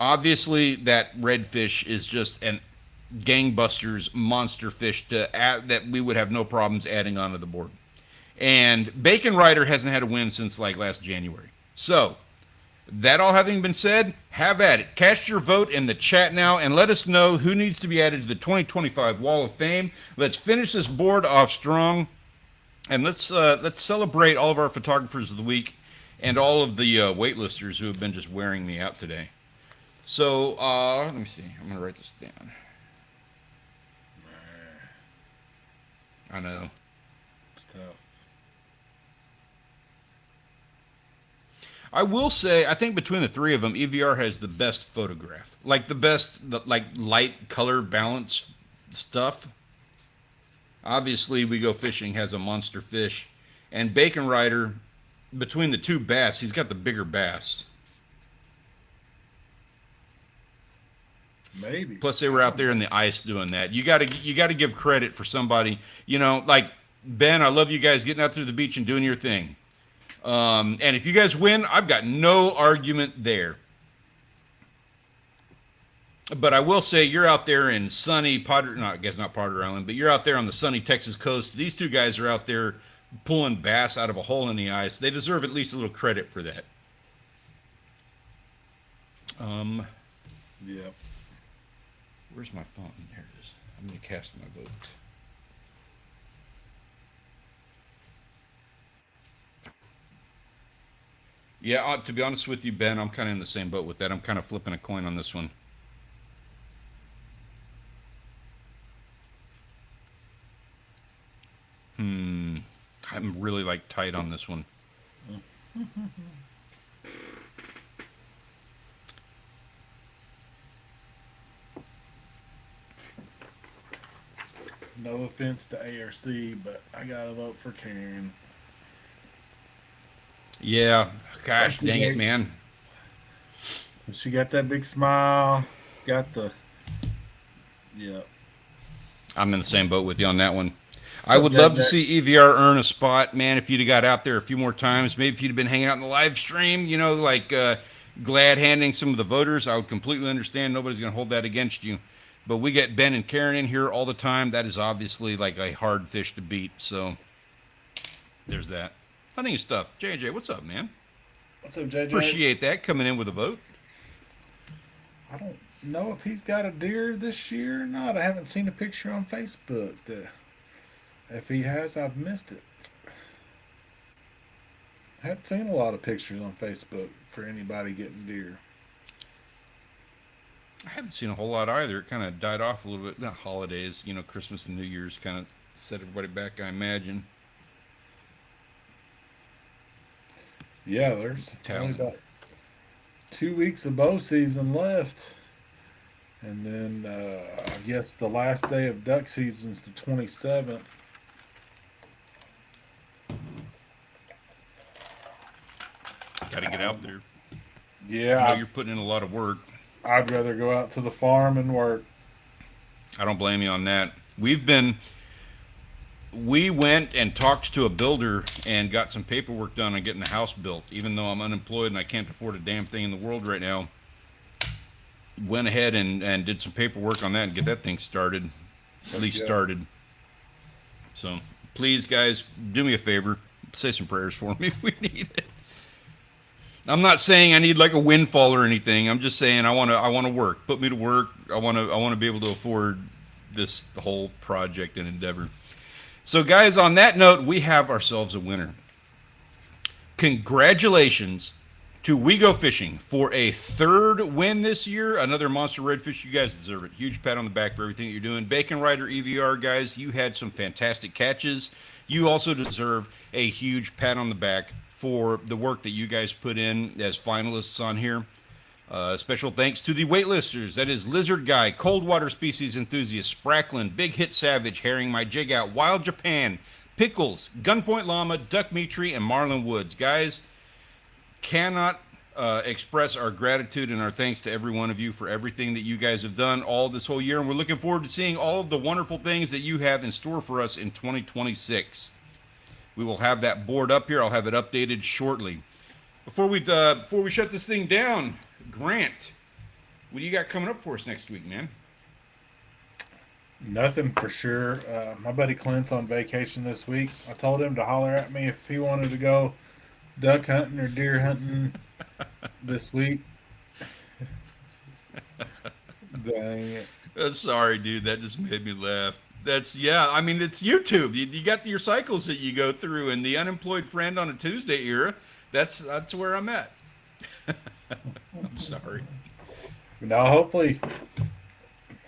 A: Obviously, that redfish is just an gangbusters monster fish to add, that we would have no problems adding onto the board. And Bacon Rider hasn't had a win since like last January. So, that all having been said, have at it. Cast your vote in the chat now and let us know who needs to be added to the 2025 Wall of Fame. Let's finish this board off strong, and let's celebrate all of our photographers of the week and all of the waitlisters who have been just wearing me out today. So, let me see. I'm going to write this down. I know.
B: It's tough.
A: I will say, I think between the three of them, EVR has the best photograph. Like the best, like light color balance stuff. Obviously, We Go Fishing has a monster fish. And Bacon Rider, between the two bass, he's got the bigger bass.
B: Maybe.
A: Plus, they were out there in the ice doing that. You gotta give credit for somebody. You know, like Ben, I love you guys getting out to the beach and doing your thing. And if you guys win, I've got no argument there. But I will say, you're out there in sunny Potter, no, I guess not Potter Island, but you're out there on the sunny Texas coast. These two guys are out there pulling bass out of a hole in the ice. They deserve at least a little credit for that.
B: Yep.
A: Where's my phone? There it is. I'm going to cast my vote. Yeah, to be honest with you, Ben, I'm kind of in the same boat with that. I'm kind of flipping a coin on this one. I'm really like tight on this one.
B: No offense to ARC, but I gotta vote for Karen.
A: Yeah, gosh, dang it, man.
B: She got that big smile. Got the. Yeah.
A: I'm in the same boat with you on that one. I would love to see EVR earn a spot, man. If you'd have got out there a few more times, maybe if you'd have been hanging out in the live stream, you know, like glad handing some of the voters, I would completely understand. Nobody's going to hold that against you. But we get Ben and Karen in here all the time. That is obviously like a hard fish to beat. So there's that. Funny stuff. JJ, what's up, man?
B: What's up, JJ?
A: Appreciate that coming in with a vote.
B: I don't know if he's got a deer this year or not. I haven't seen a picture on Facebook. If he has, I've missed it. I haven't seen a lot of pictures on Facebook for anybody getting deer.
A: I haven't seen a whole lot either. It kind of died off a little bit. Not holidays, you know, Christmas and New Year's kind of set everybody back, I imagine.
B: Yeah, there's only about 2 weeks of bow season left. And then I guess the last day of duck season is the 27th.
A: Got to get out there.
B: Yeah.
A: I know you're putting in a lot of work.
B: I'd rather go out to the farm and work.
A: I don't blame you on that. We went and talked to a builder and got some paperwork done on getting the house built. Even though I'm unemployed and I can't afford a damn thing in the world right now, went ahead and did some paperwork on that and get that thing started, at least started. So please, guys, do me a favor. Say some prayers for me. We need it. I'm not saying I need like a windfall or anything. I'm just saying I want to work. Put me to work. I want to be able to afford this whole project and endeavor. So, guys, on that note, we have ourselves a winner. Congratulations to We Go Fishing for a third win this year. Another monster redfish. You guys deserve it. Huge pat on the back for everything that you're doing. Bacon Rider EVR, guys, you had some fantastic catches. You also deserve a huge pat on the back for the work that you guys put in as finalists on here. Special thanks to the waitlisters. That is Lizard Guy, Cold Water Species Enthusiast, Spracklin, Big Hit Savage, Herring My Jig Out, Wild Japan, Pickles, Gunpoint Llama, Duck Mitri, and Marlon Woods. Guys, cannot express our gratitude and our thanks to every one of you for everything that you guys have done all this whole year. And we're looking forward to seeing all of the wonderful things that you have in store for us in 2026. We will have that board up here. I'll have it updated shortly. Before we shut this thing down, Grant, what do you got coming up for us next week, man?
B: Nothing for sure. My buddy Clint's on vacation this week. I told him to holler at me if he wanted to go duck hunting or deer hunting this week. Dang it.
A: Sorry, dude. That just made me laugh. Yeah. I mean, it's YouTube. You got your cycles that you go through, and the unemployed friend on a Tuesday era. That's where I'm at. I'm sorry.
B: No, hopefully,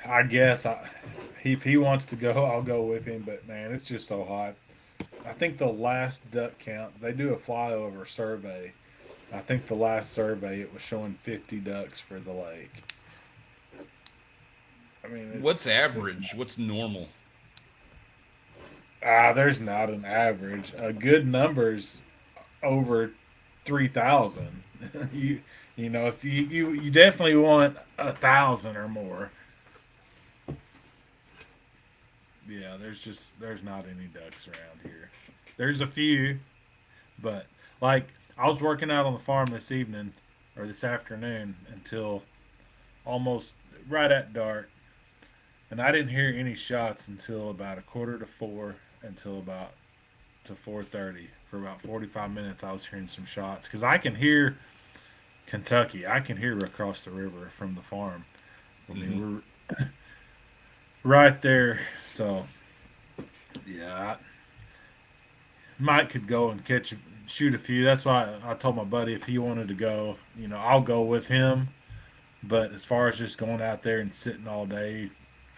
B: I guess if he wants to go, I'll go with him. But man, it's just so hot. I think the last duck count, they do a flyover survey. I think the last survey it was showing 50 ducks for the lake. I mean,
A: what's average? What's normal?
B: There's not an average. A good number's over 3,000. you know, if you definitely want 1,000 or more. Yeah, there's not any ducks around here. There's a few, but like I was working out on the farm this evening or this afternoon until almost right at dark, and I didn't hear any shots until about 3:45 until about to 4:30. For about 45 minutes, I was hearing some shots because I can hear Kentucky. I can hear across the river from the farm. I mean, we're right there. So, yeah, Mike could go and shoot a few. That's why I told my buddy if he wanted to go, I'll go with him. But as far as just going out there and sitting all day,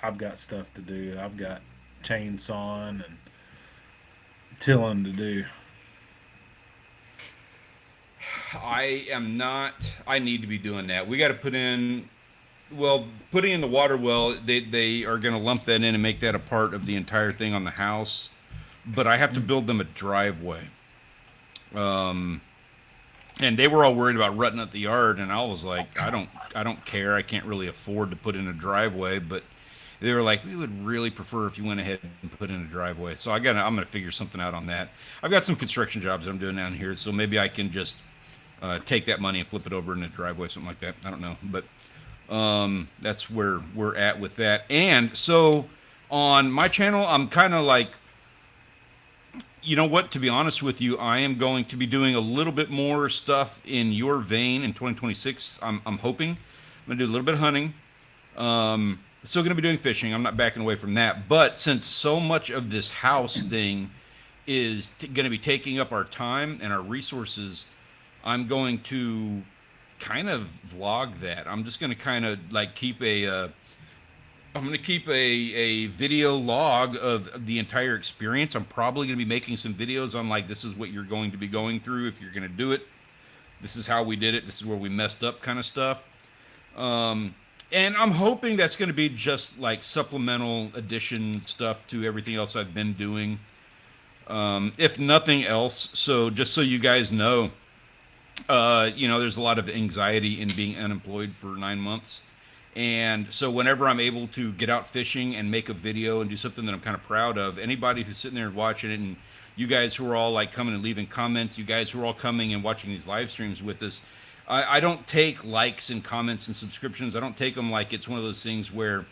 B: I've got stuff to do. I've got chainsawing and tilling to do.
A: I need to be doing that. We got to putting in the water well, they are going to lump that in and make that a part of the entire thing on the house. But I have to build them a driveway. And they were all worried about rutting up the yard, and I was like, I don't care. I can't really afford to put in a driveway, but they were like, we would really prefer if you went ahead and put in a driveway. So I'm gonna figure something out on that. I've got some construction jobs that I'm doing down here, so maybe I can just take that money and flip it over in a driveway, something like that. I don't know, but that's where we're at with that. And so on my channel, I'm kind of like, you know what, to be honest with you, I am going to be doing a little bit more stuff in your vein in 2026. I'm hoping. I'm going to do a little bit of hunting. Still going to be doing fishing. I'm not backing away from that. But since so much of this house thing is going to be taking up our time and our resources, I'm going to kind of vlog that. I'm just going to kind of like keep a video log of the entire experience. I'm probably going to be making some videos on like, this is what you're going to be going through if you're going to do it. This is how we did it. This is where we messed up kind of stuff. And I'm hoping that's going to be just like supplemental addition stuff to everything else I've been doing. If nothing else, so just so you guys know, there's a lot of anxiety in being unemployed for 9 months. And so whenever I'm able to get out fishing and make a video and do something that I'm kind of proud of, anybody who's sitting there and watching it, and you guys who are all like coming and leaving comments, you guys who are all coming and watching these live streams with us, I don't take likes and comments and subscriptions. I don't take them like it's one of those things where,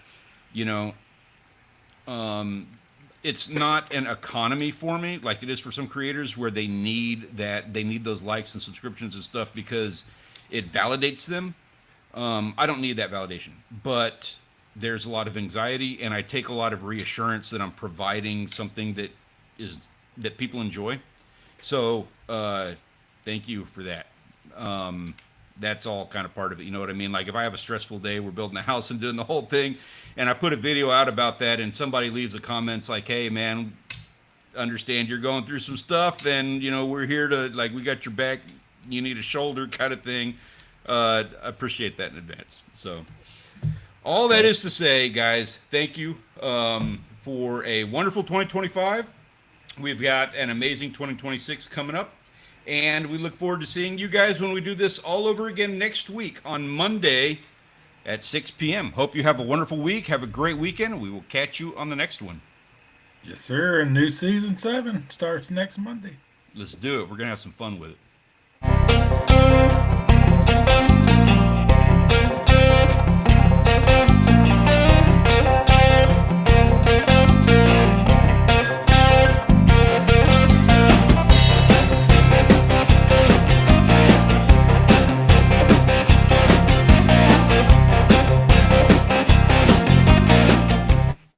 A: it's not an economy for me like it is for some creators where they need those likes and subscriptions and stuff because it validates them. I don't need that validation, but there's a lot of anxiety, and I take a lot of reassurance that I'm providing something that people enjoy. So thank you for that. That's all kind of part of it. You know what I mean? Like if I have a stressful day, we're building a house and doing the whole thing, and I put a video out about that, and somebody leaves a comments like, hey man, understand you're going through some stuff, and we're here to, like, we got your back, you need a shoulder kind of thing. I appreciate that in advance. So all that is to say, guys, thank you for a wonderful 2025. We've got an amazing 2026 coming up. And we look forward to seeing you guys when we do this all over again next week on Monday at 6 p.m. Hope you have a wonderful week. Have a great weekend. We will catch you on the next one.
B: Yes, sir. And new season 7 starts next Monday.
A: Let's do it. We're going to have some fun with it.